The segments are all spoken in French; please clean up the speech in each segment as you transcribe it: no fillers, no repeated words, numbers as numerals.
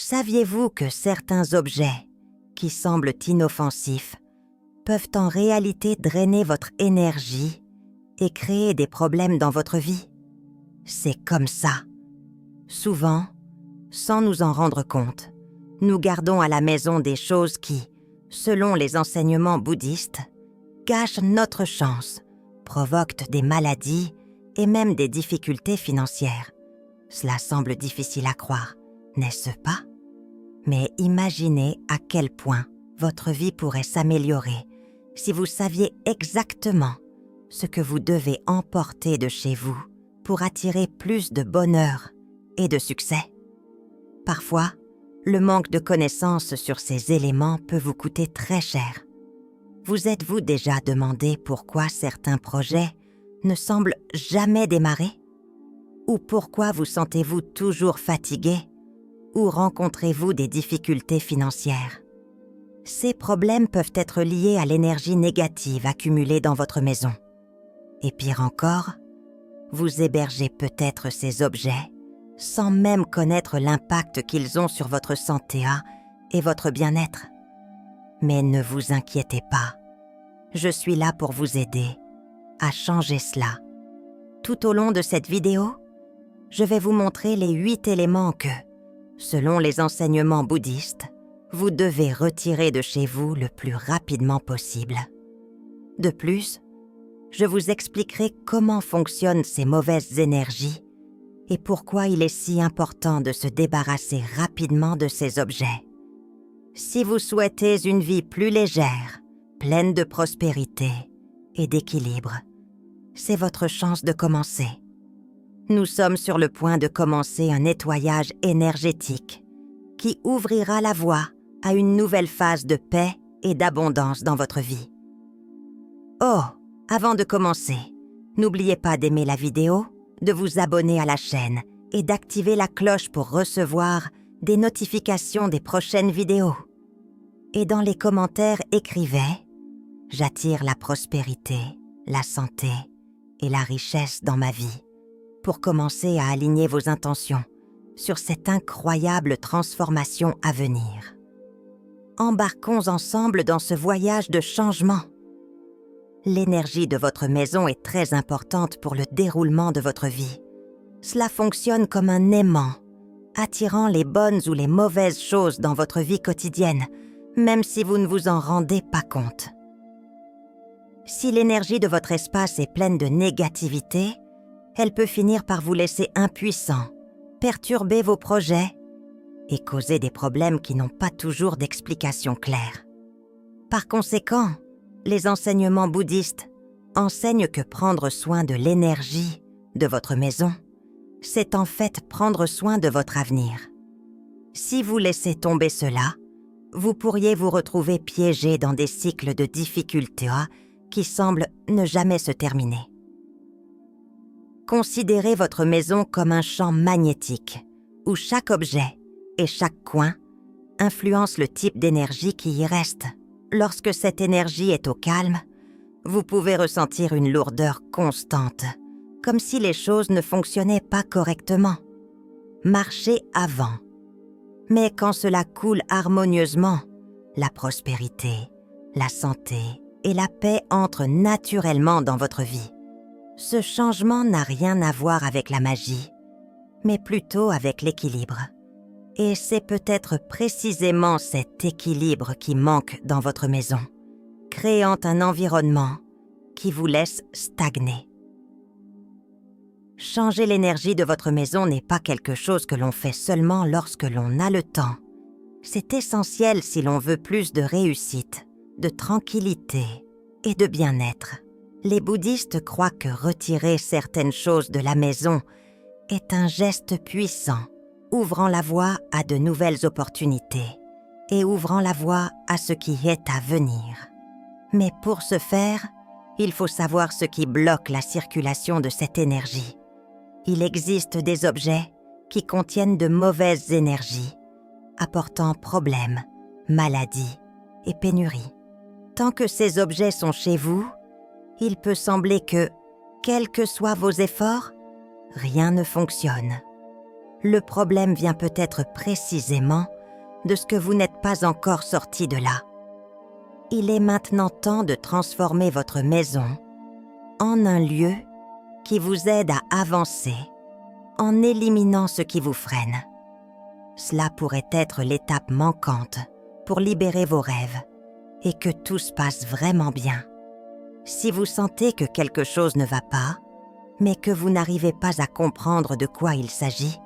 Saviez-vous que certains objets, qui semblent inoffensifs, peuvent en réalité drainer votre énergie et créer des problèmes dans votre vie? C'est comme ça. Souvent, sans nous en rendre compte, nous gardons à la maison des choses qui, selon les enseignements bouddhistes, gâchent notre chance, provoquent des maladies et même des difficultés financières. Cela semble difficile à croire, n'est-ce pas? Mais imaginez à quel point votre vie pourrait s'améliorer si vous saviez exactement ce que vous devez emporter de chez vous pour attirer plus de bonheur et de succès. Parfois, le manque de connaissances sur ces éléments peut vous coûter très cher. Vous êtes-vous déjà demandé pourquoi certains projets ne semblent jamais démarrer? Ou pourquoi vous sentez-vous toujours fatigué? Ou rencontrez-vous des difficultés financières? Ces problèmes peuvent être liés à l'énergie négative accumulée dans votre maison. Et pire encore, vous hébergez peut-être ces objets sans même connaître l'impact qu'ils ont sur votre santé et votre bien-être. Mais ne vous inquiétez pas, je suis là pour vous aider à changer cela. Tout au long de cette vidéo, je vais vous montrer les 8 éléments que, selon les enseignements bouddhistes, vous devez retirer de chez vous le plus rapidement possible. De plus, je vous expliquerai comment fonctionnent ces mauvaises énergies et pourquoi il est si important de se débarrasser rapidement de ces objets. Si vous souhaitez une vie plus légère, pleine de prospérité et d'équilibre, c'est votre chance de commencer. Nous sommes sur le point de commencer un nettoyage énergétique qui ouvrira la voie à une nouvelle phase de paix et d'abondance dans votre vie. Oh, avant de commencer, n'oubliez pas d'aimer la vidéo, de vous abonner à la chaîne et d'activer la cloche pour recevoir des notifications des prochaines vidéos. Et dans les commentaires, écrivez « J'attire la prospérité, la santé et la richesse dans ma vie » pour commencer à aligner vos intentions sur cette incroyable transformation à venir. Embarquons ensemble dans ce voyage de changement. L'énergie de votre maison est très importante pour le déroulement de votre vie. Cela fonctionne comme un aimant, attirant les bonnes ou les mauvaises choses dans votre vie quotidienne, même si vous ne vous en rendez pas compte. Si l'énergie de votre espace est pleine de négativité, elle peut finir par vous laisser impuissant, perturber vos projets et causer des problèmes qui n'ont pas toujours d'explication claire. Par conséquent, les enseignements bouddhistes enseignent que prendre soin de l'énergie de votre maison, c'est en fait prendre soin de votre avenir. Si vous laissez tomber cela, vous pourriez vous retrouver piégé dans des cycles de difficultés qui semblent ne jamais se terminer. Considérez votre maison comme un champ magnétique où chaque objet et chaque coin influence le type d'énergie qui y reste. Lorsque cette énergie est au calme, vous pouvez ressentir une lourdeur constante, comme si les choses ne fonctionnaient pas correctement. Marchez avant. Mais quand cela coule harmonieusement, la prospérité, la santé et la paix entrent naturellement dans votre vie. Ce changement n'a rien à voir avec la magie, mais plutôt avec l'équilibre. Et c'est peut-être précisément cet équilibre qui manque dans votre maison, créant un environnement qui vous laisse stagner. Changer l'énergie de votre maison n'est pas quelque chose que l'on fait seulement lorsque l'on a le temps. C'est essentiel si l'on veut plus de réussite, de tranquillité et de bien-être. Les bouddhistes croient que retirer certaines choses de la maison est un geste puissant, ouvrant la voie à de nouvelles opportunités et ouvrant la voie à ce qui est à venir. Mais pour ce faire, il faut savoir ce qui bloque la circulation de cette énergie. Il existe des objets qui contiennent de mauvaises énergies, apportant problèmes, maladies et pénuries. Tant que ces objets sont chez vous, il peut sembler que, quels que soient vos efforts, rien ne fonctionne. Le problème vient peut-être précisément de ce que vous n'êtes pas encore sorti de là. Il est maintenant temps de transformer votre maison en un lieu qui vous aide à avancer en éliminant ce qui vous freine. Cela pourrait être l'étape manquante pour libérer vos rêves et que tout se passe vraiment bien. Si vous sentez que quelque chose ne va pas, mais que vous n'arrivez pas à comprendre de quoi il s'agit,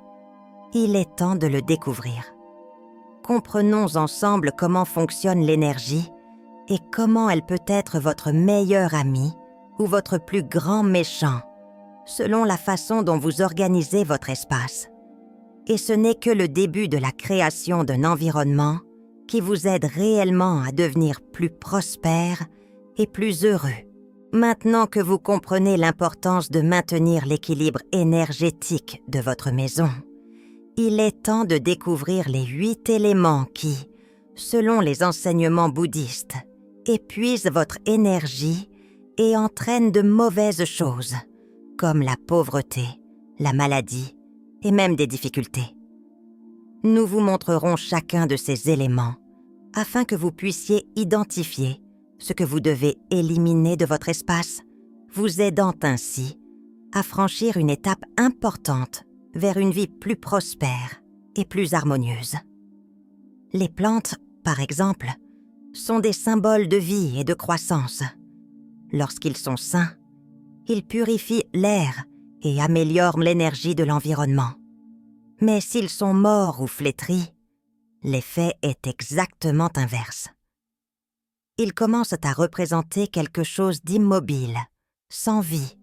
il est temps de le découvrir. Comprenons ensemble comment fonctionne l'énergie et comment elle peut être votre meilleur ami ou votre plus grand méchant, selon la façon dont vous organisez votre espace. Et ce n'est que le début de la création d'un environnement qui vous aide réellement à devenir plus prospère et plus heureux. Maintenant que vous comprenez l'importance de maintenir l'équilibre énergétique de votre maison, il est temps de découvrir les 8 éléments qui, selon les enseignements bouddhistes, épuisent votre énergie et entraînent de mauvaises choses, comme la pauvreté, la maladie et même des difficultés. Nous vous montrerons chacun de ces éléments afin que vous puissiez identifier ce que vous devez éliminer de votre espace, vous aidant ainsi à franchir une étape importante vers une vie plus prospère et plus harmonieuse. Les plantes, par exemple, sont des symboles de vie et de croissance. Lorsqu'ils sont sains, ils purifient l'air et améliorent l'énergie de l'environnement. Mais s'ils sont morts ou flétris, l'effet est exactement inverse. Ils commencent à représenter quelque chose d'immobile, sans vie,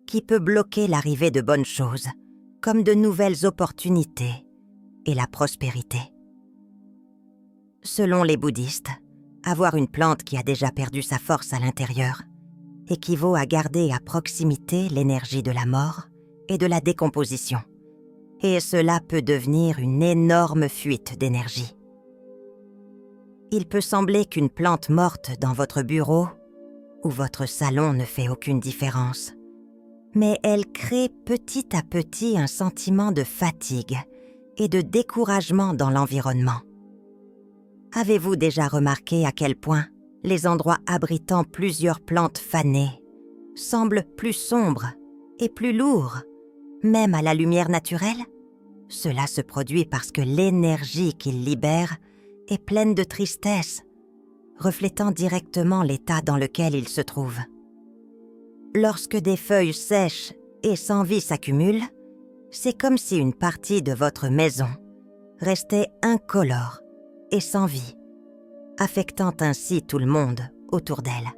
qui peut bloquer l'arrivée de bonnes choses, comme de nouvelles opportunités et la prospérité. Selon les bouddhistes, avoir une plante qui a déjà perdu sa force à l'intérieur équivaut à garder à proximité l'énergie de la mort et de la décomposition. Et cela peut devenir une énorme fuite d'énergie. Il peut sembler qu'une plante morte dans votre bureau ou votre salon ne fait aucune différence, mais elle crée petit à petit un sentiment de fatigue et de découragement dans l'environnement. Avez-vous déjà remarqué à quel point les endroits abritant plusieurs plantes fanées semblent plus sombres et plus lourds, même à la lumière naturelle? Cela se produit parce que l'énergie qu'ils libèrent est pleine de tristesse, reflétant directement l'état dans lequel ils se trouvent. Lorsque des feuilles sèches et sans vie s'accumulent, c'est comme si une partie de votre maison restait incolore et sans vie, affectant ainsi tout le monde autour d'elle.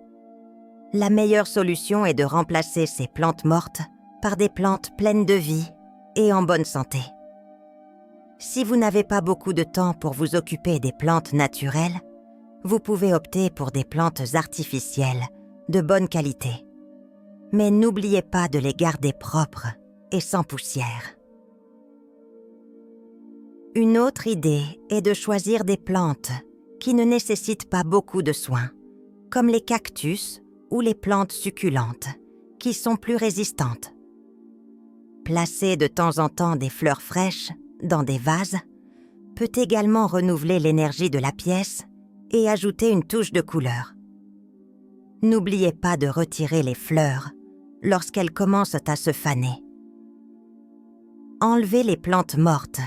La meilleure solution est de remplacer ces plantes mortes par des plantes pleines de vie et en bonne santé. Si vous n'avez pas beaucoup de temps pour vous occuper des plantes naturelles, vous pouvez opter pour des plantes artificielles de bonne qualité. Mais n'oubliez pas de les garder propres et sans poussière. Une autre idée est de choisir des plantes qui ne nécessitent pas beaucoup de soins, comme les cactus ou les plantes succulentes, qui sont plus résistantes. Placer de temps en temps des fleurs fraîches dans des vases peut également renouveler l'énergie de la pièce et ajouter une touche de couleur. N'oubliez pas de retirer les fleurs lorsqu'elles commencent à se faner. Enlever les plantes mortes,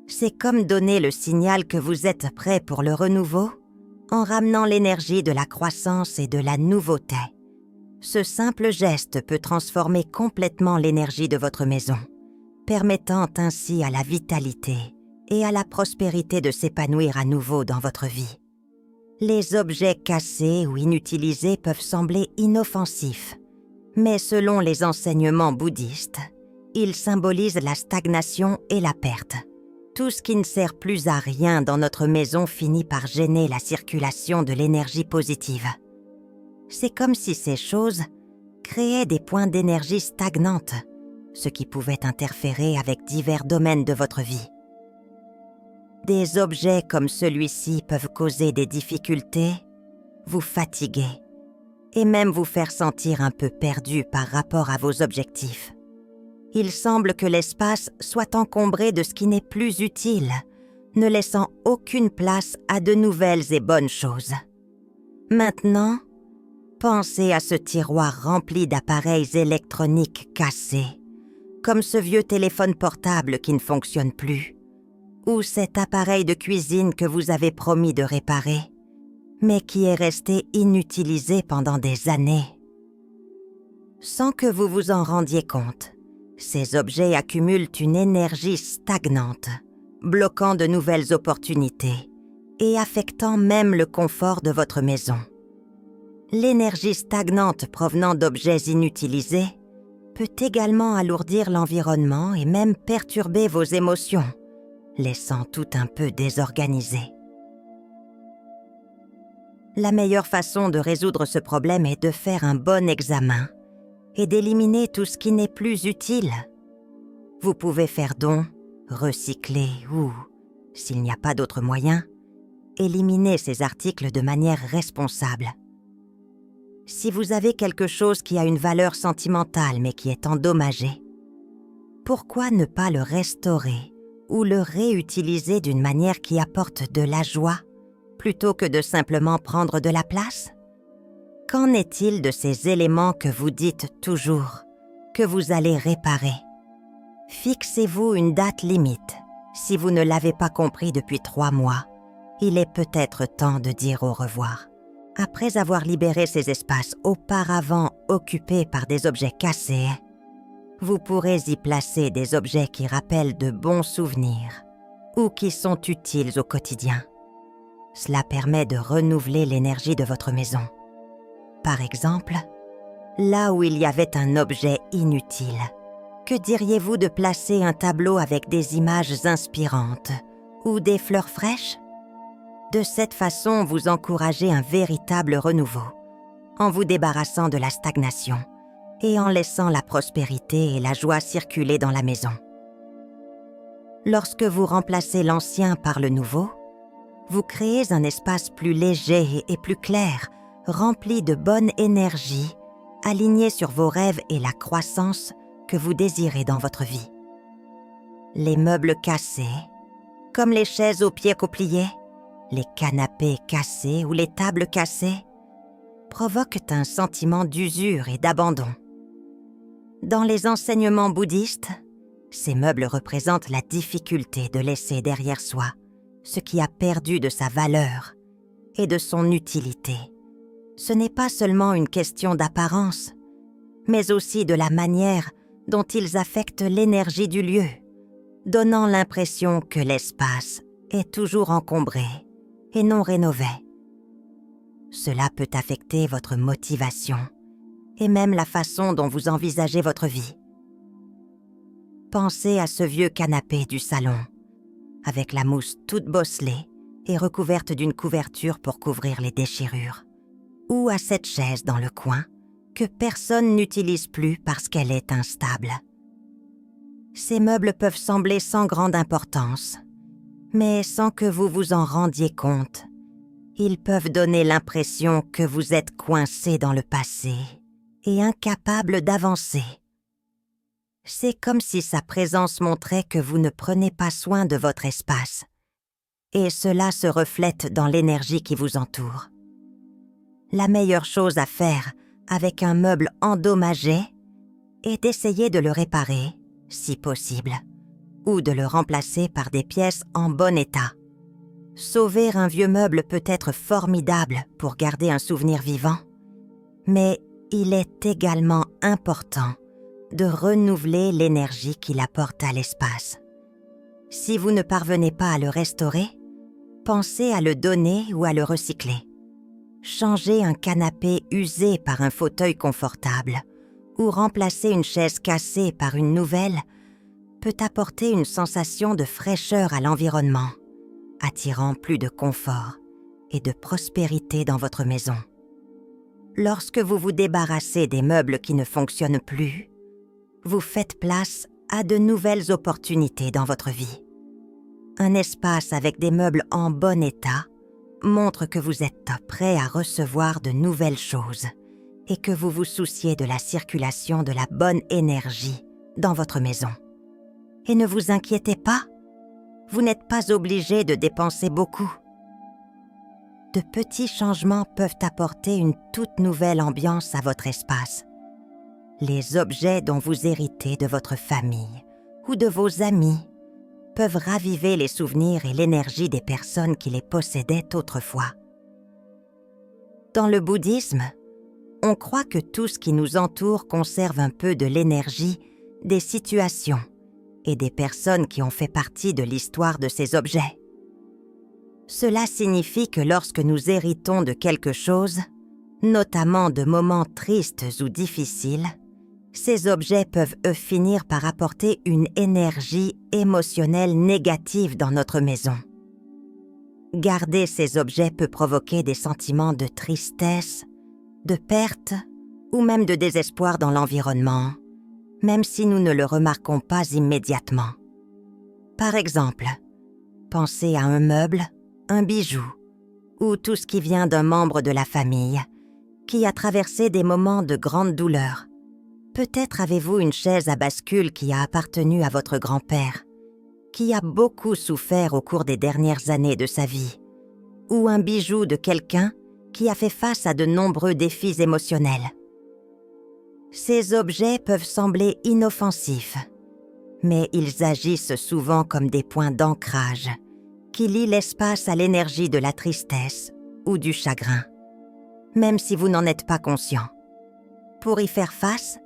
c'est comme donner le signal que vous êtes prêt pour le renouveau en ramenant l'énergie de la croissance et de la nouveauté. Ce simple geste peut transformer complètement l'énergie de votre maison, permettant ainsi à la vitalité et à la prospérité de s'épanouir à nouveau dans votre vie. Les objets cassés ou inutilisés peuvent sembler inoffensifs, mais selon les enseignements bouddhistes, ils symbolisent la stagnation et la perte. Tout ce qui ne sert plus à rien dans notre maison finit par gêner la circulation de l'énergie positive. C'est comme si ces choses créaient des points d'énergie stagnantes, ce qui pouvait interférer avec divers domaines de votre vie. Des objets comme celui-ci peuvent causer des difficultés, vous fatiguer et même vous faire sentir un peu perdu par rapport à vos objectifs. Il semble que l'espace soit encombré de ce qui n'est plus utile ne laissant aucune place à de nouvelles et bonnes choses. Maintenant, pensez à ce tiroir rempli d'appareils électroniques cassés, comme ce vieux téléphone portable qui ne fonctionne plus, ou cet appareil de cuisine que vous avez promis de réparer, mais qui est resté inutilisé pendant des années. Sans que vous vous en rendiez compte, ces objets accumulent une énergie stagnante, bloquant de nouvelles opportunités et affectant même le confort de votre maison. L'énergie stagnante provenant d'objets inutilisés peut également alourdir l'environnement et même perturber vos émotions, laissant tout un peu désorganisé. La meilleure façon de résoudre ce problème est de faire un bon examen et d'éliminer tout ce qui n'est plus utile. Vous pouvez faire don, recycler ou, s'il n'y a pas d'autre moyen, éliminer ces articles de manière responsable. Si vous avez quelque chose qui a une valeur sentimentale mais qui est endommagé, pourquoi ne pas le restaurer ou le réutiliser d'une manière qui apporte de la joie plutôt que de simplement prendre de la place? Qu'en est-il de ces éléments que vous dites toujours, que vous allez réparer? Fixez-vous une date limite. Si vous ne l'avez pas compris depuis 3 mois, il est peut-être temps de dire au revoir. Après avoir libéré ces espaces auparavant occupés par des objets cassés, vous pourrez y placer des objets qui rappellent de bons souvenirs ou qui sont utiles au quotidien. Cela permet de renouveler l'énergie de votre maison. Par exemple, là où il y avait un objet inutile, que diriez-vous de placer un tableau avec des images inspirantes ou des fleurs fraîches? De cette façon, vous encouragez un véritable renouveau, en vous débarrassant de la stagnation et en laissant la prospérité et la joie circuler dans la maison. Lorsque vous remplacez l'ancien par le nouveau, vous créez un espace plus léger et plus clair, rempli de bonne énergie, aligné sur vos rêves et la croissance que vous désirez dans votre vie. Les meubles cassés, comme les chaises aux pieds coupliés, les canapés cassés ou les tables cassées, provoquent un sentiment d'usure et d'abandon. Dans les enseignements bouddhistes, ces meubles représentent la difficulté de laisser derrière soi ce qui a perdu de sa valeur et de son utilité. Ce n'est pas seulement une question d'apparence, mais aussi de la manière dont ils affectent l'énergie du lieu, donnant l'impression que l'espace est toujours encombré et non rénové. Cela peut affecter votre motivation et même la façon dont vous envisagez votre vie. Pensez à ce vieux canapé du salon, avec la mousse toute bosselée et recouverte d'une couverture pour couvrir les déchirures, ou à cette chaise dans le coin que personne n'utilise plus parce qu'elle est instable. Ces meubles peuvent sembler sans grande importance, mais sans que vous vous en rendiez compte, ils peuvent donner l'impression que vous êtes coincé dans le passé et incapable d'avancer. C'est comme si sa présence montrait que vous ne prenez pas soin de votre espace, et cela se reflète dans l'énergie qui vous entoure. La meilleure chose à faire avec un meuble endommagé est d'essayer de le réparer, si possible, ou de le remplacer par des pièces en bon état. Sauver un vieux meuble peut être formidable pour garder un souvenir vivant, mais il est également important de renouveler l'énergie qu'il apporte à l'espace. Si vous ne parvenez pas à le restaurer, pensez à le donner ou à le recycler. Changer un canapé usé par un fauteuil confortable ou remplacer une chaise cassée par une nouvelle peut apporter une sensation de fraîcheur à l'environnement, attirant plus de confort et de prospérité dans votre maison. Lorsque vous vous débarrassez des meubles qui ne fonctionnent plus, vous faites place à de nouvelles opportunités dans votre vie. Un espace avec des meubles en bon état montre que vous êtes prêt à recevoir de nouvelles choses et que vous vous souciez de la circulation de la bonne énergie dans votre maison. Et ne vous inquiétez pas, Vous n'êtes pas obligé de dépenser beaucoup. De petits changements peuvent apporter une toute nouvelle ambiance à votre espace. Les objets dont vous héritez de votre famille ou de vos amis peuvent raviver les souvenirs et l'énergie des personnes qui les possédaient autrefois. Dans le bouddhisme, on croit que tout ce qui nous entoure conserve un peu de l'énergie des situations et des personnes qui ont fait partie de l'histoire de ces objets. Cela signifie que lorsque nous héritons de quelque chose, notamment de moments tristes ou difficiles, ces objets peuvent finir par apporter une énergie émotionnelle négative dans notre maison. Garder ces objets peut provoquer des sentiments de tristesse, de perte ou même de désespoir dans l'environnement, même si nous ne le remarquons pas immédiatement. Par exemple, pensez à un meuble, un bijou ou tout ce qui vient d'un membre de la famille qui a traversé des moments de grande douleur. Peut-être avez-vous une chaise à bascule qui a appartenu à votre grand-père, qui a beaucoup souffert au cours des dernières années de sa vie, ou un bijou de quelqu'un qui a fait face à de nombreux défis émotionnels. Ces objets peuvent sembler inoffensifs, mais ils agissent souvent comme des points d'ancrage qui lient l'espace à l'énergie de la tristesse ou du chagrin, même si vous n'en êtes pas conscient. Pour y faire face,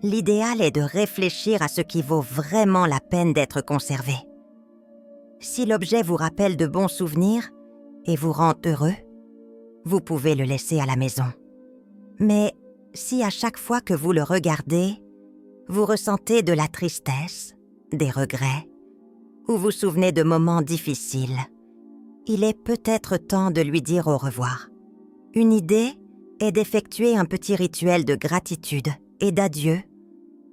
l'idéal est de réfléchir à ce qui vaut vraiment la peine d'être conservé. Si l'objet vous rappelle de bons souvenirs et vous rend heureux, vous pouvez le laisser à la maison. Mais si à chaque fois que vous le regardez, vous ressentez de la tristesse, des regrets, ou vous souvenez de moments difficiles, il est peut-être temps de lui dire au revoir. Une idée est d'effectuer un petit rituel de gratitude et d'adieu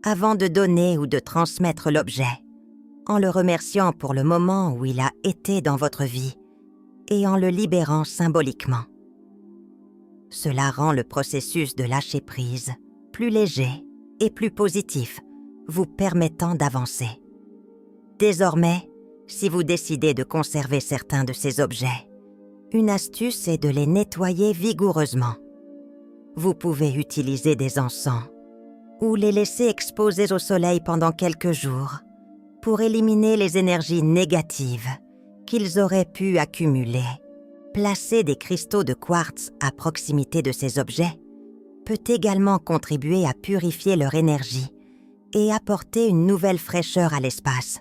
avant de donner ou de transmettre l'objet, en le remerciant pour le moment où il a été dans votre vie et en le libérant symboliquement. Cela rend le processus de lâcher prise plus léger et plus positif, vous permettant d'avancer. Désormais, si vous décidez de conserver certains de ces objets, une astuce est de les nettoyer vigoureusement. Vous pouvez utiliser des encens ou les laisser exposés au soleil pendant quelques jours pour éliminer les énergies négatives qu'ils auraient pu accumuler. Placer des cristaux de quartz à proximité de ces objets peut également contribuer à purifier leur énergie et apporter une nouvelle fraîcheur à l'espace.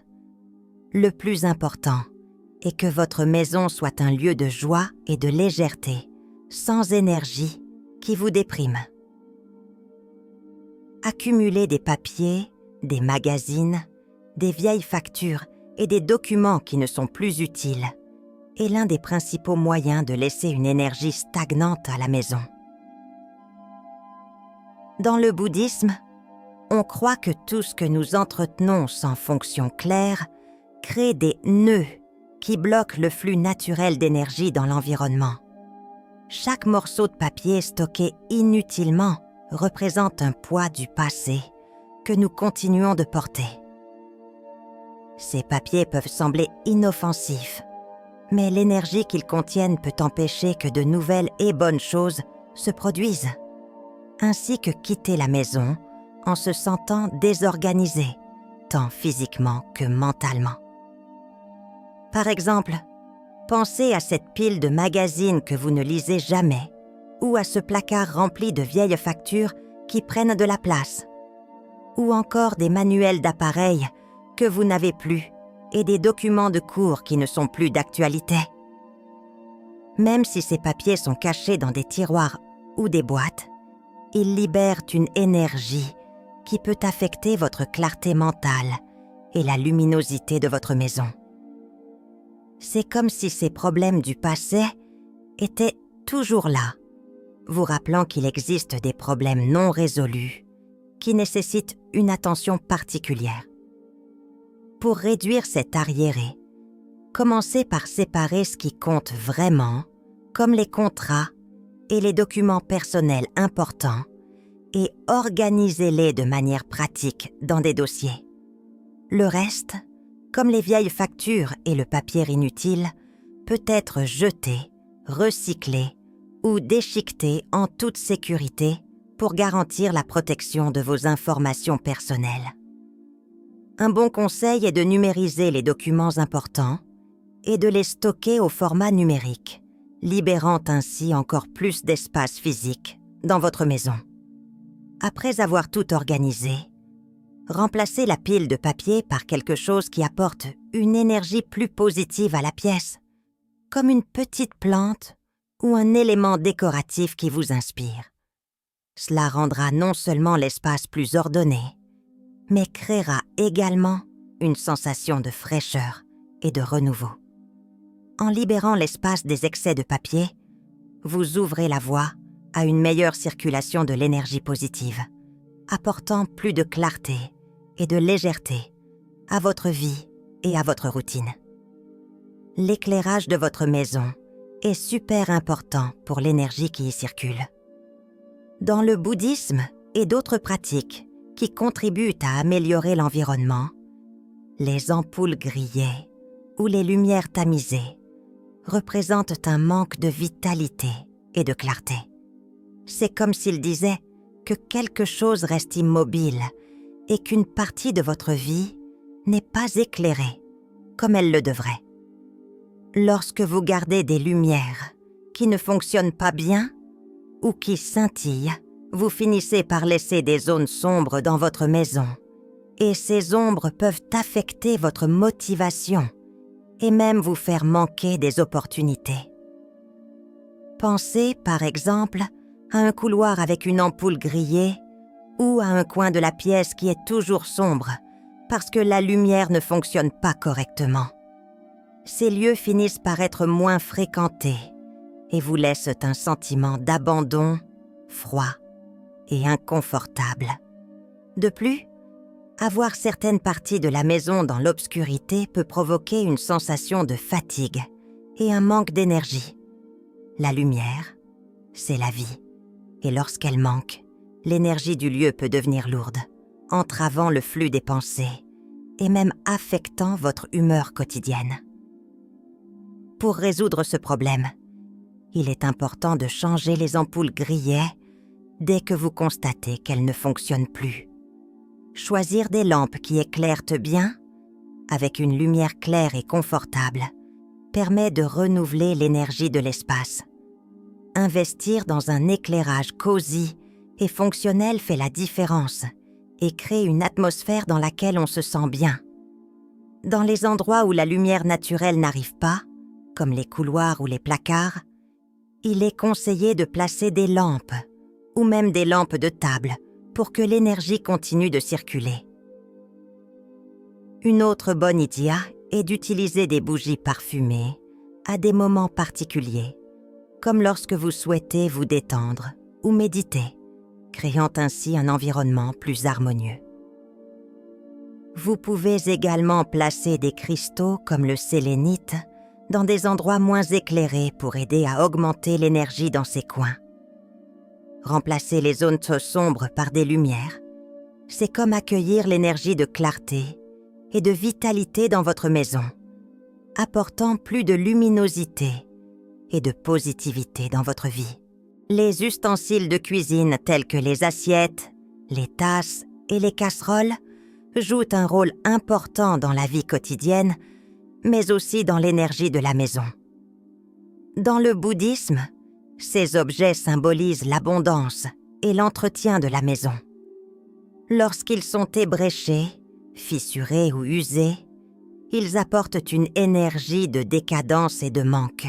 Le plus important est que votre maison soit un lieu de joie et de légèreté, sans énergie qui vous déprime. Accumuler des papiers, des magazines, des vieilles factures et des documents qui ne sont plus utiles est l'un des principaux moyens de laisser une énergie stagnante à la maison. Dans le bouddhisme, on croit que tout ce que nous entretenons sans fonction claire crée des nœuds qui bloquent le flux naturel d'énergie dans l'environnement. Chaque morceau de papier stocké inutilement représente un poids du passé que nous continuons de porter. Ces papiers peuvent sembler inoffensifs, mais l'énergie qu'ils contiennent peut empêcher que de nouvelles et bonnes choses se produisent, ainsi que quitter la maison en se sentant désorganisé, tant physiquement que mentalement. Par exemple, pensez à cette pile de magazines que vous ne lisez jamais ou à ce placard rempli de vieilles factures qui prennent de la place, ou encore des manuels d'appareils que vous n'avez plus et des documents de cours qui ne sont plus d'actualité. Même si ces papiers sont cachés dans des tiroirs ou des boîtes, ils libèrent une énergie qui peut affecter votre clarté mentale et la luminosité de votre maison. C'est comme si ces problèmes du passé étaient toujours là, vous rappelant qu'il existe des problèmes non résolus qui nécessitent une attention particulière. Pour réduire cet arriéré, commencez par séparer ce qui compte vraiment, comme les contrats et les documents personnels importants, et organisez-les de manière pratique dans des dossiers. Le reste, comme les vieilles factures et le papier inutile, peut être jeté, recyclé ou déchiqueté en toute sécurité pour garantir la protection de vos informations personnelles. Un bon conseil est de numériser les documents importants et de les stocker au format numérique, libérant ainsi encore plus d'espace physique dans votre maison. Après avoir tout organisé, remplacez la pile de papier par quelque chose qui apporte une énergie plus positive à la pièce, comme une petite plante ou un élément décoratif qui vous inspire. Cela rendra non seulement l'espace plus ordonné, mais créera également une sensation de fraîcheur et de renouveau. En libérant l'espace des excès de papier, vous ouvrez la voie à une meilleure circulation de l'énergie positive, apportant plus de clarté et de légèreté à votre vie et à votre routine. L'éclairage de votre maison est super important pour l'énergie qui y circule. Dans le bouddhisme et d'autres pratiques qui contribuent à améliorer l'environnement, les ampoules grillées ou les lumières tamisées représentent un manque de vitalité et de clarté. C'est comme s'ils disaient que quelque chose reste immobile et qu'une partie de votre vie n'est pas éclairée comme elle le devrait. Lorsque vous gardez des lumières qui ne fonctionnent pas bien ou qui scintillent, vous finissez par laisser des zones sombres dans votre maison, et ces ombres peuvent affecter votre motivation et même vous faire manquer des opportunités. Pensez, par exemple, à un couloir avec une ampoule grillée ou à un coin de la pièce qui est toujours sombre parce que la lumière ne fonctionne pas correctement. Ces lieux finissent par être moins fréquentés et vous laissent un sentiment d'abandon, froid et inconfortable. De plus, avoir certaines parties de la maison dans l'obscurité peut provoquer une sensation de fatigue et un manque d'énergie. La lumière, c'est la vie, et lorsqu'elle manque, l'énergie du lieu peut devenir lourde, entravant le flux des pensées et même affectant votre humeur quotidienne. Pour résoudre ce problème, il est important de changer les ampoules grillées dès que vous constatez qu'elles ne fonctionnent plus. Choisir des lampes qui éclairent bien, avec une lumière claire et confortable, permet de renouveler l'énergie de l'espace. Investir dans un éclairage cosy et fonctionnel fait la différence et crée une atmosphère dans laquelle on se sent bien. Dans les endroits où la lumière naturelle n'arrive pas, comme les couloirs ou les placards, il est conseillé de placer des lampes ou même des lampes de table pour que l'énergie continue de circuler. Une autre bonne idée est d'utiliser des bougies parfumées à des moments particuliers, comme lorsque vous souhaitez vous détendre ou méditer, créant ainsi un environnement plus harmonieux. Vous pouvez également placer des cristaux comme le sélénite dans des endroits moins éclairés pour aider à augmenter l'énergie dans ces coins. Remplacer les zones sombres par des lumières, c'est comme accueillir l'énergie de clarté et de vitalité dans votre maison, apportant plus de luminosité et de positivité dans votre vie. Les ustensiles de cuisine tels que les assiettes, les tasses et les casseroles jouent un rôle important dans la vie quotidienne, mais aussi dans l'énergie de la maison. Dans le bouddhisme, ces objets symbolisent l'abondance et l'entretien de la maison. Lorsqu'ils sont ébréchés, fissurés ou usés, ils apportent une énergie de décadence et de manque.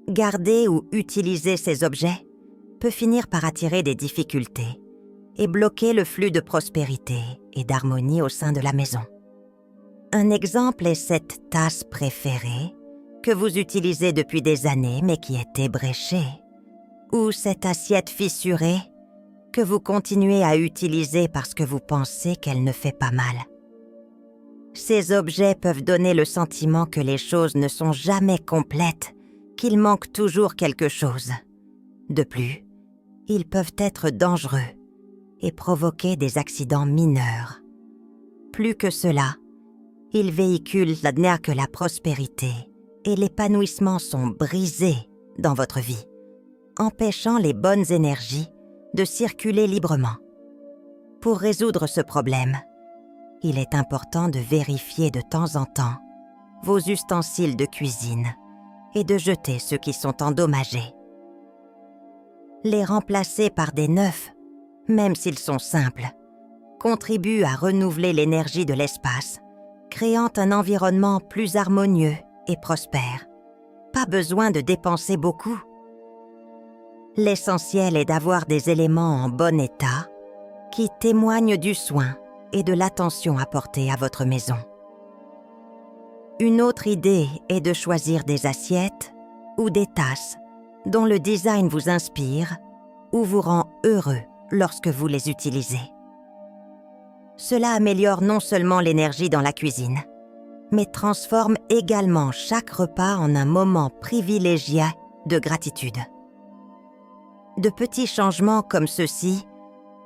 Garder ou utiliser ces objets peut finir par attirer des difficultés et bloquer le flux de prospérité et d'harmonie au sein de la maison. Un exemple est cette tasse préférée que vous utilisez depuis des années mais qui est ébréchée, ou cette assiette fissurée que vous continuez à utiliser parce que vous pensez qu'elle ne fait pas mal. Ces objets peuvent donner le sentiment que les choses ne sont jamais complètes, qu'il manque toujours quelque chose. De plus, ils peuvent être dangereux et provoquer des accidents mineurs. Plus que cela, Il véhicule que la prospérité et l'épanouissement sont brisés dans votre vie, empêchant les bonnes énergies de circuler librement. Pour résoudre ce problème, il est important de vérifier de temps en temps vos ustensiles de cuisine et de jeter ceux qui sont endommagés. Les remplacer par des neufs, même s'ils sont simples, contribue à renouveler l'énergie de l'espace, créant un environnement plus harmonieux et prospère. Pas besoin de dépenser beaucoup. L'essentiel est d'avoir des éléments en bon état qui témoignent du soin et de l'attention apportée à votre maison. Une autre idée est de choisir des assiettes ou des tasses dont le design vous inspire ou vous rend heureux lorsque vous les utilisez. Cela améliore non seulement l'énergie dans la cuisine, mais transforme également chaque repas en un moment privilégié de gratitude. De petits changements comme ceux-ci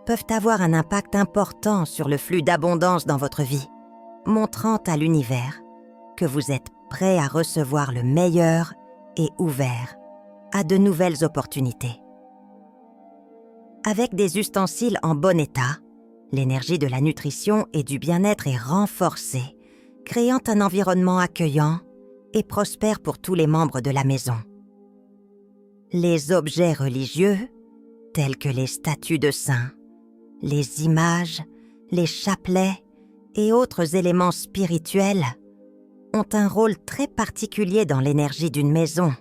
peuvent avoir un impact important sur le flux d'abondance dans votre vie, montrant à l'univers que vous êtes prêt à recevoir le meilleur et ouvert à de nouvelles opportunités. Avec des ustensiles en bon état, l'énergie de la nutrition et du bien-être est renforcée, créant un environnement accueillant et prospère pour tous les membres de la maison. Les objets religieux, tels que les statues de saints, les images, les chapelets et autres éléments spirituels, ont un rôle très particulier dans l'énergie d'une maison,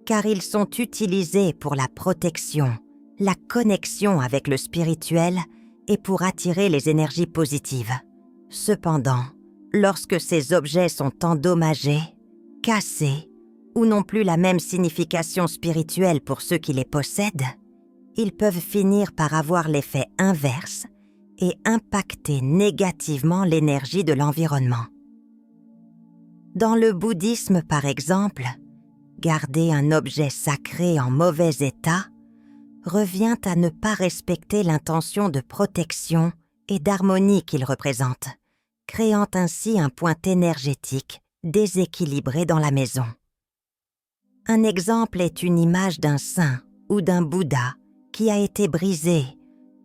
car ils sont utilisés pour la protection, la connexion avec le spirituel et pour attirer les énergies positives. Cependant, lorsque ces objets sont endommagés, cassés ou n'ont plus la même signification spirituelle pour ceux qui les possèdent, ils peuvent finir par avoir l'effet inverse et impacter négativement l'énergie de l'environnement. Dans le bouddhisme, par exemple, garder un objet sacré en mauvais état revient à ne pas respecter l'intention de protection et d'harmonie qu'il représente, créant ainsi un point énergétique déséquilibré dans la maison. Un exemple est une image d'un saint ou d'un Bouddha qui a été brisée,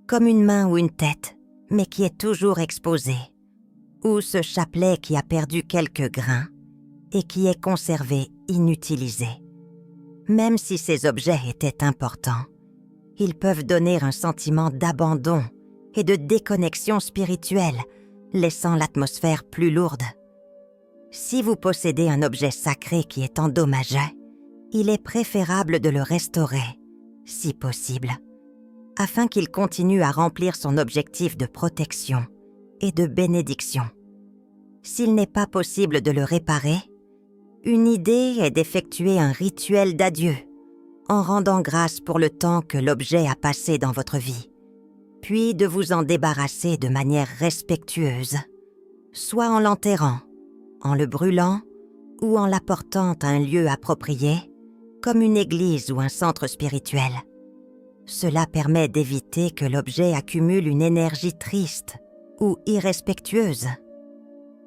comme une main ou une tête, mais qui est toujours exposée, ou ce chapelet qui a perdu quelques grains et qui est conservé inutilisé. Même si ces objets étaient importants, ils peuvent donner un sentiment d'abandon et de déconnexion spirituelle, laissant l'atmosphère plus lourde. Si vous possédez un objet sacré qui est endommagé, il est préférable de le restaurer, si possible, afin qu'il continue à remplir son objectif de protection et de bénédiction. S'il n'est pas possible de le réparer, une idée est d'effectuer un rituel d'adieu, en rendant grâce pour le temps que l'objet a passé dans votre vie, puis de vous en débarrasser de manière respectueuse, soit en l'enterrant, en le brûlant ou en l'apportant à un lieu approprié, comme une église ou un centre spirituel. Cela permet d'éviter que l'objet accumule une énergie triste ou irrespectueuse.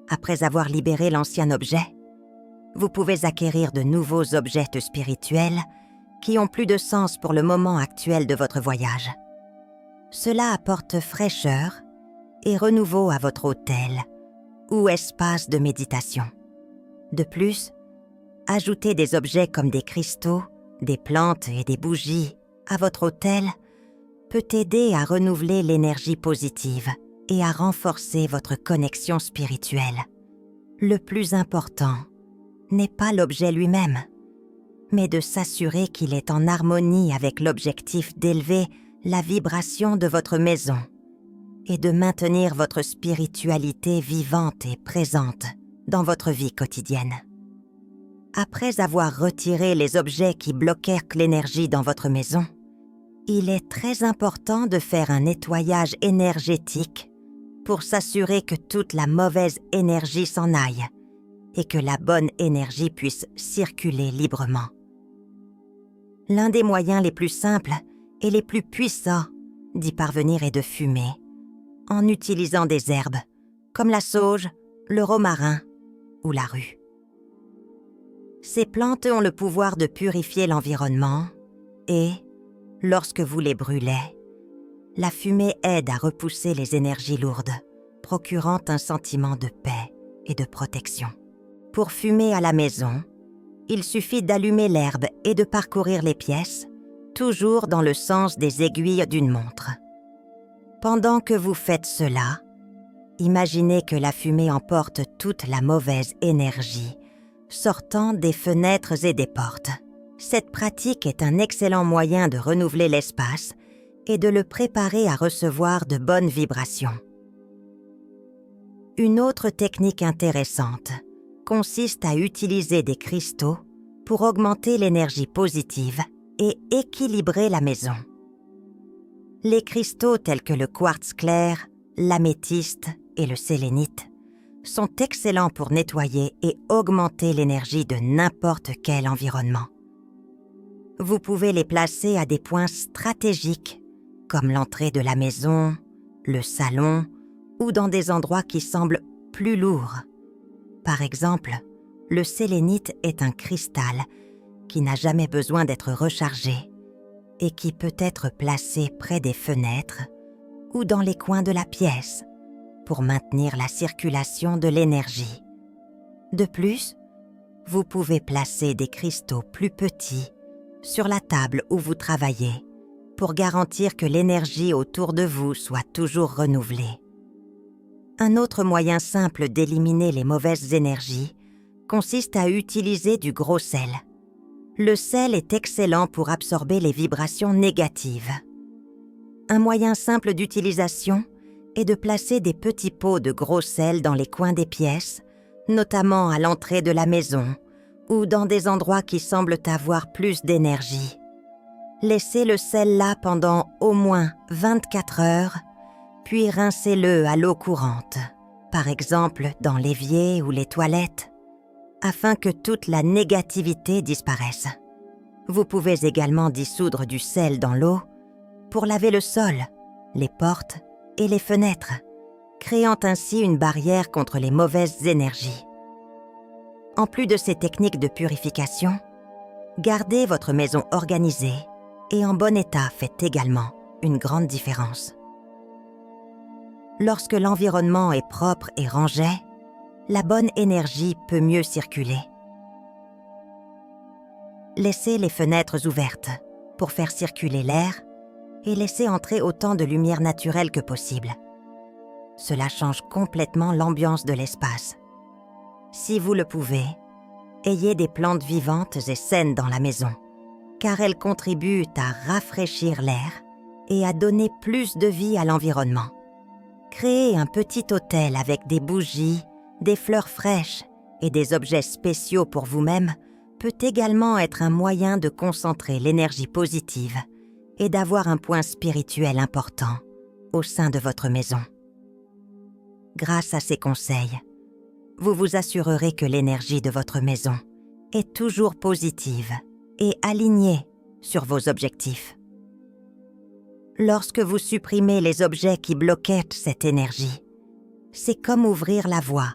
Après avoir libéré l'ancien objet, vous pouvez acquérir de nouveaux objets spirituels qui ont plus de sens pour le moment actuel de votre voyage. Cela apporte fraîcheur et renouveau à votre hôtel ou espace de méditation. De plus, ajouter des objets comme des cristaux, des plantes et des bougies à votre hôtel peut aider à renouveler l'énergie positive et à renforcer votre connexion spirituelle. Le plus important n'est pas l'objet lui-même, mais de s'assurer qu'il est en harmonie avec l'objectif d'élever la vibration de votre maison et de maintenir votre spiritualité vivante et présente dans votre vie quotidienne. Après avoir retiré les objets qui bloquèrent l'énergie dans votre maison, il est très important de faire un nettoyage énergétique pour s'assurer que toute la mauvaise énergie s'en aille et que la bonne énergie puisse circuler librement. L'un des moyens les plus simples et les plus puissants d'y parvenir est de fumer, en utilisant des herbes, comme la sauge, le romarin ou la rue. Ces plantes ont le pouvoir de purifier l'environnement et, lorsque vous les brûlez, la fumée aide à repousser les énergies lourdes, procurant un sentiment de paix et de protection. Pour fumer à la maison, il suffit d'allumer l'herbe et de parcourir les pièces, toujours dans le sens des aiguilles d'une montre. Pendant que vous faites cela, imaginez que la fumée emporte toute la mauvaise énergie sortant des fenêtres et des portes. Cette pratique est un excellent moyen de renouveler l'espace et de le préparer à recevoir de bonnes vibrations. Une autre technique intéressante consiste à utiliser des cristaux pour augmenter l'énergie positive et équilibrer la maison. Les cristaux tels que le quartz clair, l'améthyste et le sélénite sont excellents pour nettoyer et augmenter l'énergie de n'importe quel environnement. Vous pouvez les placer à des points stratégiques, comme l'entrée de la maison, le salon ou dans des endroits qui semblent plus lourds. Par exemple, le sélénite est un cristal qui n'a jamais besoin d'être rechargé et qui peut être placé près des fenêtres ou dans les coins de la pièce pour maintenir la circulation de l'énergie. De plus, vous pouvez placer des cristaux plus petits sur la table où vous travaillez pour garantir que l'énergie autour de vous soit toujours renouvelée. Un autre moyen simple d'éliminer les mauvaises énergies consiste à utiliser du gros sel. Le sel est excellent pour absorber les vibrations négatives. Un moyen simple d'utilisation est de placer des petits pots de gros sel dans les coins des pièces, notamment à l'entrée de la maison ou dans des endroits qui semblent avoir plus d'énergie. Laissez le sel là pendant au moins 24 heures, puis rincez-le à l'eau courante, par exemple dans l'évier ou les toilettes, afin que toute la négativité disparaisse. Vous pouvez également dissoudre du sel dans l'eau pour laver le sol, les portes et les fenêtres, créant ainsi une barrière contre les mauvaises énergies. En plus de ces techniques de purification, garder votre maison organisée et en bon état fait également une grande différence. Lorsque l'environnement est propre et rangé, la bonne énergie peut mieux circuler. Laissez les fenêtres ouvertes pour faire circuler l'air et laissez entrer autant de lumière naturelle que possible. Cela change complètement l'ambiance de l'espace. Si vous le pouvez, ayez des plantes vivantes et saines dans la maison, car elles contribuent à rafraîchir l'air et à donner plus de vie à l'environnement. Créer un petit hôtel avec des bougies, des fleurs fraîches et des objets spéciaux pour vous-même peut également être un moyen de concentrer l'énergie positive et d'avoir un point spirituel important au sein de votre maison. Grâce à ces conseils, vous vous assurerez que l'énergie de votre maison est toujours positive et alignée sur vos objectifs. Lorsque vous supprimez les objets qui bloquaient cette énergie, c'est comme ouvrir la voie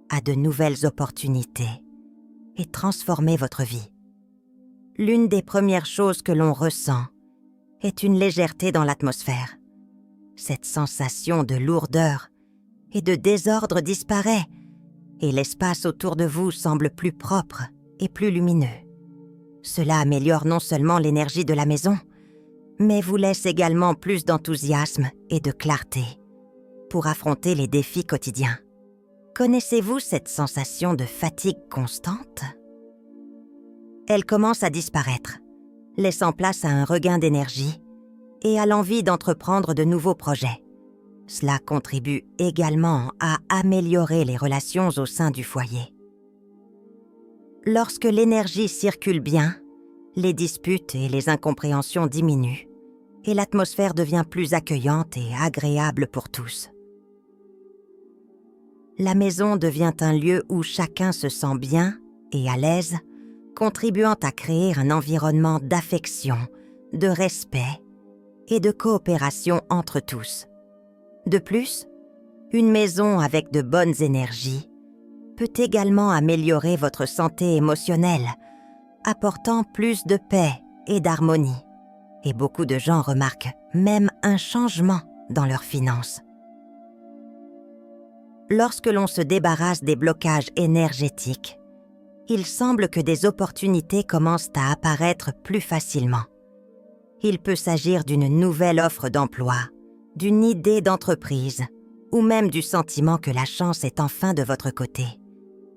à de nouvelles opportunités et transformer votre vie. L'une des premières choses que l'on ressent est une légèreté dans l'atmosphère. Cette sensation de lourdeur et de désordre disparaît et l'espace autour de vous semble plus propre et plus lumineux. Cela améliore non seulement l'énergie de la maison, mais vous laisse également plus d'enthousiasme et de clarté pour affronter les défis quotidiens. Connaissez-vous cette sensation de fatigue constante? Elle commence à disparaître, laissant place à un regain d'énergie et à l'envie d'entreprendre de nouveaux projets. Cela contribue également à améliorer les relations au sein du foyer. Lorsque l'énergie circule bien, les disputes et les incompréhensions diminuent et l'atmosphère devient plus accueillante et agréable pour tous. La maison devient un lieu où chacun se sent bien et à l'aise, contribuant à créer un environnement d'affection, de respect et de coopération entre tous. De plus, une maison avec de bonnes énergies peut également améliorer votre santé émotionnelle, apportant plus de paix et d'harmonie. Et beaucoup de gens remarquent même un changement dans leurs finances. Lorsque l'on se débarrasse des blocages énergétiques, il semble que des opportunités commencent à apparaître plus facilement. Il peut s'agir d'une nouvelle offre d'emploi, d'une idée d'entreprise, ou même du sentiment que la chance est enfin de votre côté.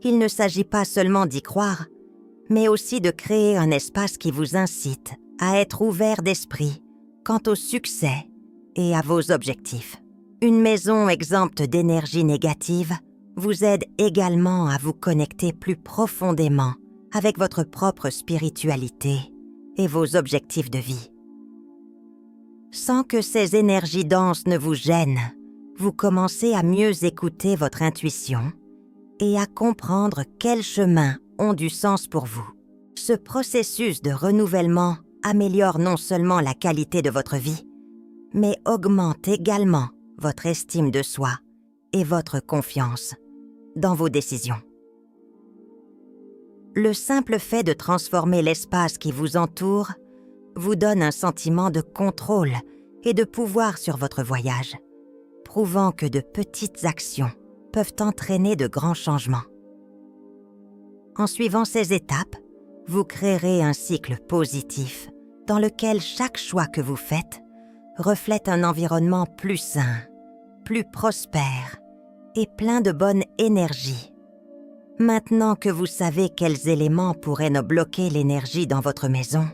Il ne s'agit pas seulement d'y croire, mais aussi de créer un espace qui vous incite à être ouvert d'esprit quant au succès et à vos objectifs. Une maison exempte d'énergie négative vous aide également à vous connecter plus profondément avec votre propre spiritualité et vos objectifs de vie. Sans que ces énergies denses ne vous gênent, vous commencez à mieux écouter votre intuition et à comprendre quels chemins ont du sens pour vous. Ce processus de renouvellement améliore non seulement la qualité de votre vie, mais augmente également votre estime de soi et votre confiance dans vos décisions. Le simple fait de transformer l'espace qui vous entoure vous donne un sentiment de contrôle et de pouvoir sur votre voyage, prouvant que de petites actions peuvent entraîner de grands changements. En suivant ces étapes, vous créerez un cycle positif dans lequel chaque choix que vous faites reflète un environnement plus sain, plus prospère et plein de bonne énergie. Maintenant que vous savez quels éléments pourraient nous bloquer l'énergie dans votre maison,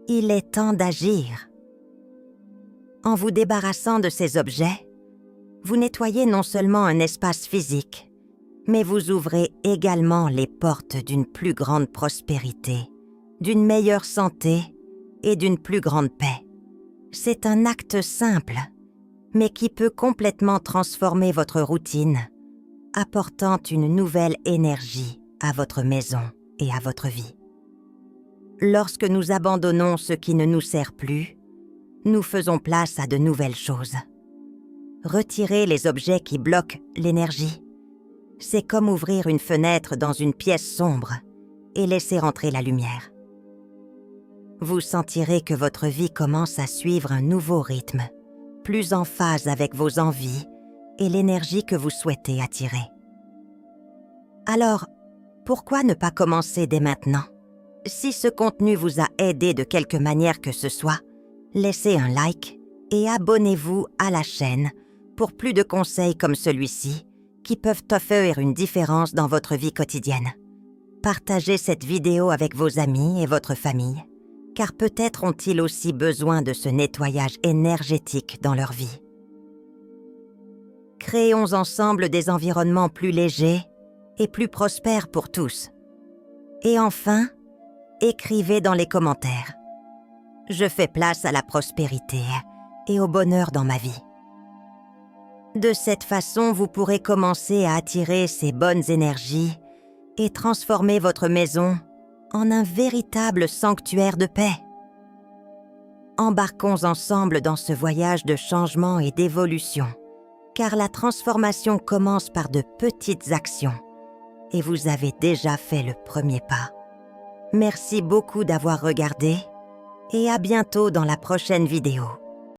il est temps d'agir. En vous débarrassant de ces objets, vous nettoyez non seulement un espace physique, mais vous ouvrez également les portes d'une plus grande prospérité, d'une meilleure santé et d'une plus grande paix. C'est un acte simple, mais qui peut complètement transformer votre routine, apportant une nouvelle énergie à votre maison et à votre vie. Lorsque nous abandonnons ce qui ne nous sert plus, nous faisons place à de nouvelles choses. Retirer les objets qui bloquent l'énergie, c'est comme ouvrir une fenêtre dans une pièce sombre et laisser entrer la lumière. Vous sentirez que votre vie commence à suivre un nouveau rythme, plus en phase avec vos envies et l'énergie que vous souhaitez attirer. Alors, pourquoi ne pas commencer dès maintenant? Si ce contenu vous a aidé de quelque manière que ce soit, laissez un like et abonnez-vous à la chaîne pour plus de conseils comme celui-ci qui peuvent offrir une différence dans votre vie quotidienne. Partagez cette vidéo avec vos amis et votre famille, car peut-être ont-ils aussi besoin de ce nettoyage énergétique dans leur vie. Créons ensemble des environnements plus légers et plus prospères pour tous. Et enfin, écrivez dans les commentaires « Je fais place à la prospérité et au bonheur dans ma vie ». De cette façon, vous pourrez commencer à attirer ces bonnes énergies et transformer votre maison en un véritable sanctuaire de paix. Embarquons ensemble dans ce voyage de changement et d'évolution, car la transformation commence par de petites actions et vous avez déjà fait le premier pas. Merci beaucoup d'avoir regardé et à bientôt dans la prochaine vidéo.